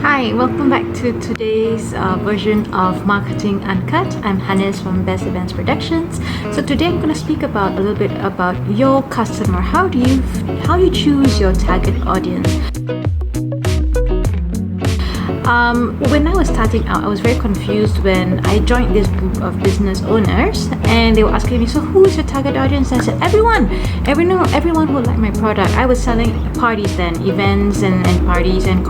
Hi, welcome back to today's version of Marketing Uncut. I'm Hannes from Best Events Productions. So today I'm going to speak about a little bit about your customer. How do you choose your target audience? When I was starting out, I was very confused when I joined this group of business owners, and they were asking me, so who is your target audience? And I said, everyone who would like my product. I was selling parties then, events and parties and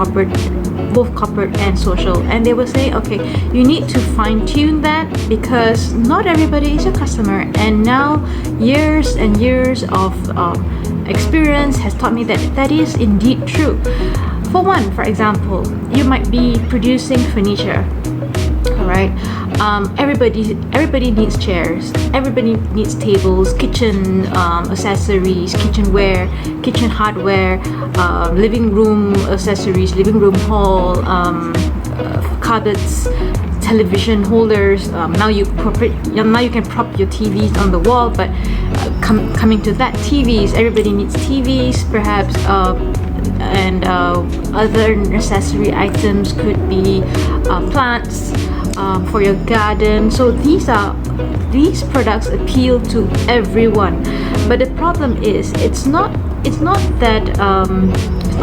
both corporate and social. And they were saying, okay, you need to fine tune that because not everybody is your customer. And now years and years of experience has taught me that that is indeed true. For example, you might be producing furniture. All right. Everybody needs chairs. Everybody needs tables, kitchen accessories, kitchenware, kitchen hardware, living room accessories, living room hall, cupboards, television holders. Now you can prop your TVs on the wall. But coming to that, TVs. Everybody needs TVs, perhaps. And other necessary items could be plants for your garden. So these products appeal to everyone. But the problem is, it's not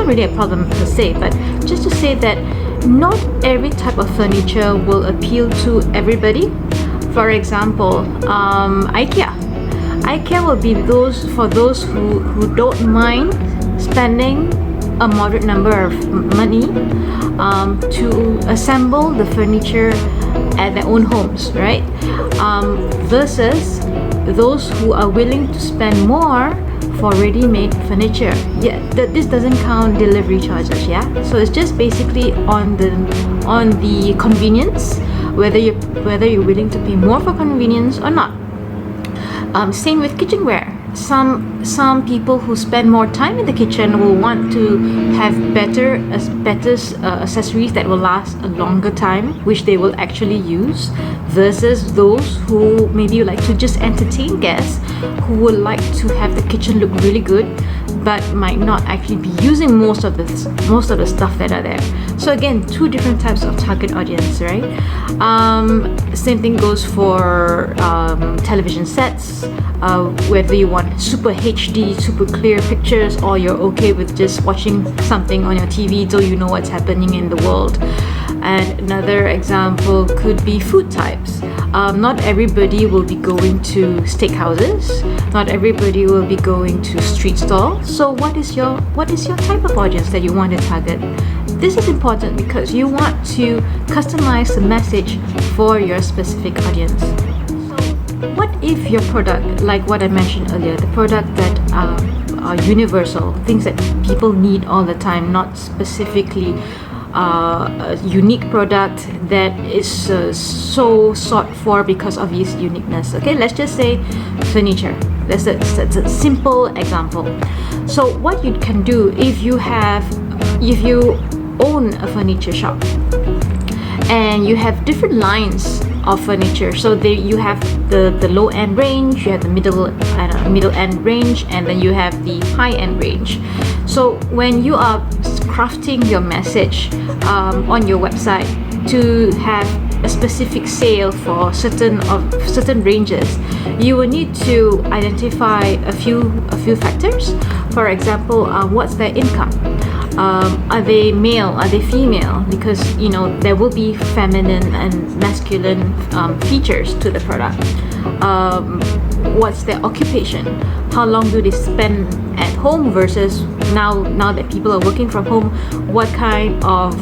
really a problem per se, but just to say that not every type of furniture will appeal to everybody. For example, IKEA will be for those who don't mind spending a moderate number of money to assemble the furniture at their own homes, right? Versus those who are willing to spend more for ready-made furniture. Yeah, this doesn't count delivery charges. Yeah, so it's just basically on the convenience, whether you're willing to pay more for convenience or not. Same with kitchenware. Some people who spend more time in the kitchen will want to have better accessories that will last a longer time, which they will actually use, versus those who maybe like to just entertain guests, who would like to have the kitchen look really good, but might not actually be using most of the stuff that are there. So again, two different types of target audience, right? Same thing goes for television sets. Whether you want super HD, super clear pictures, or you're okay with just watching something on your TV so you know what's happening in the world. And another example could be food types. Not everybody will be going to steakhouses. Not everybody will be going to street stalls. So what is your type of audience that you want to target? This is important because you want to customize the message for your specific audience. What if your product, like what I mentioned earlier, the product that are universal, things that people need all the time, not specifically a unique product that is so sought for because of its uniqueness. Okay, let's just say furniture. That's a simple example. So what you can do if you own a furniture shop and you have different lines of furniture. So you have the low end range, you have the middle end range, and then you have the high end range. So when you are crafting your message on your website to have a specific sale for certain ranges, you will need to identify a few factors. For example, what's their income? Are they male? Are they female? Because there will be feminine and masculine features to the product. What's their occupation? How long do they spend at home versus now that people are working from home? What kind of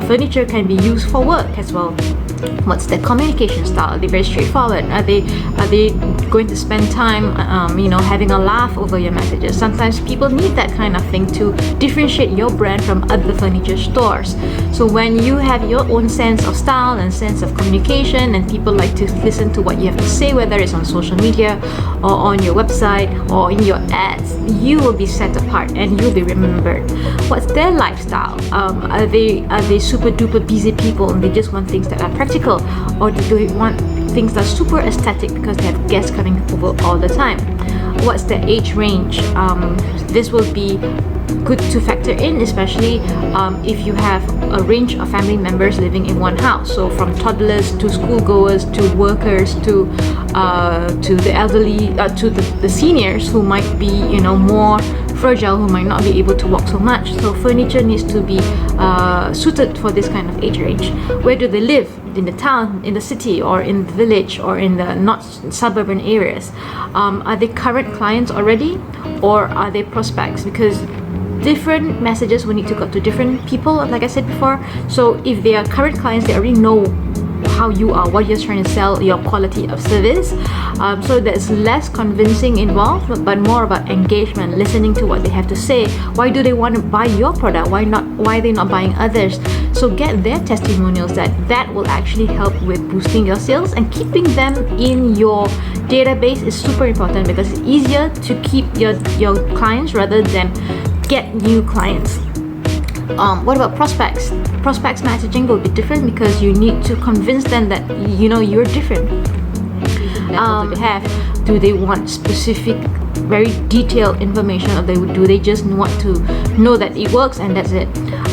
furniture can be used for work as well? What's their communication style? Are they very straightforward? Are they going to spend time having a laugh over your messages? Sometimes people need that kind of thing to differentiate your brand from other furniture stores. So when you have your own sense of style and sense of communication, and people like to listen to what you have to say, whether it's on social media or on your website or in your ads, you will be set apart and you'll be remembered. What's their lifestyle? Are they super duper busy people and they just want things that are practical, or do they want things that are super aesthetic because they have guests coming over all the time? what's the age range. This will be good to factor in, especially if you have a range of family members living in one house. So from toddlers to schoolgoers to workers to the elderly, to the seniors who might be, you know, more fragile, who might not be able to walk so much. So furniture needs to be suited for this kind of age range. Where do they live? In the town, in the city, or in the village, or in the not suburban areas? Are they current clients already, or are they prospects? Because different messages will need to go to different people, like I said before. So if they are current clients, they already know how you are, what you're trying to sell, your quality of service. So there's less convincing involved, but more about engagement, listening to what they have to say. Why do they want to buy your product? Why are they not buying others? So get their testimonials. That will actually help with boosting your sales, and keeping them in your database is super important, because it's easier to keep your clients rather than get new clients. What about prospects? Prospects messaging will be different, because you need to convince them that, you know, you're different. Do they want specific, very detailed information, or do they just want to know that it works and that's it?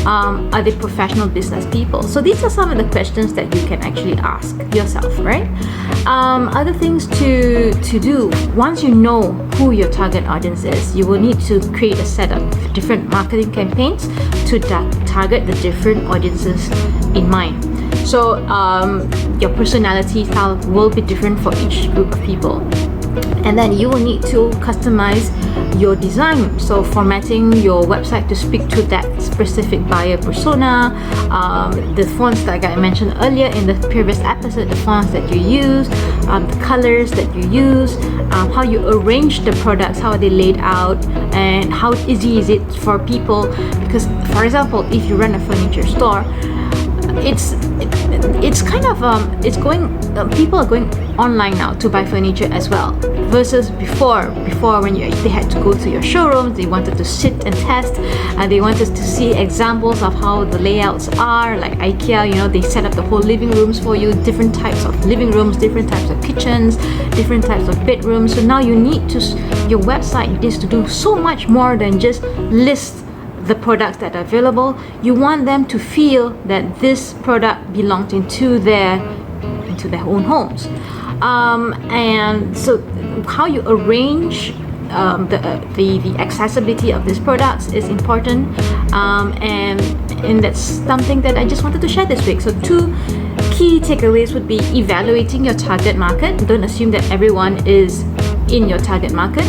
Are they professional business people? So these are some of the questions that you can actually ask yourself, right? Other things to do, once you know who your target audience is, you will need to create a set of different marketing campaigns to target the different audiences in mind. So your personality style will be different for each group of people. And then you will need to customize your design, so formatting your website to speak to that specific buyer persona. The fonts, like I mentioned earlier in the previous episode, the fonts that you use, the colors that you use, how you arrange the products, how are they laid out, and how easy is it for people. Because, for example, if you run a furniture store, it's kind of people are going online now to buy furniture as well, versus before when they had to go to your showrooms, they wanted to sit and test, and they wanted to see examples of how the layouts are. Like IKEA, you know, they set up the whole living rooms for you, different types of living rooms, different types of kitchens, different types of bedrooms. So now your website needs to do so much more than just list the products that are available. You want them to feel that this product belongs into their own homes. And so how you arrange the accessibility of these products is important, and that's something that I just wanted to share this week. So 2 key takeaways would be evaluating your target market. Don't assume that everyone is in your target market.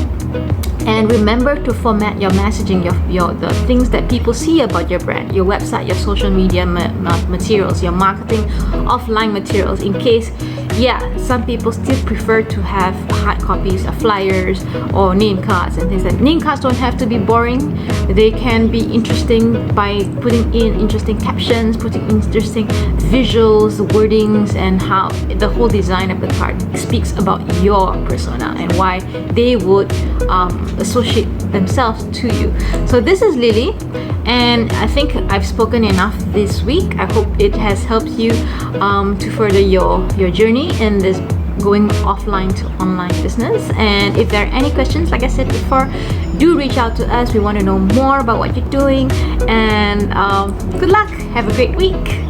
And remember to format your messaging, the things that people see about your brand, your website, your social media materials, your marketing offline materials, in case, some people still prefer to have hard copies of flyers or name cards and things like that. Name cards don't have to be boring. They can be interesting by putting in interesting captions, putting interesting visuals, wordings, and how the whole design of the card speaks about your persona and why they would associate themselves to you. So this is Lily, and I think I've spoken enough this week. I hope it has helped you to further your journey in this going offline to online business. And if there are any questions, like I said before, do reach out to us. We want to know more about what you're doing, and good luck. Have a great week.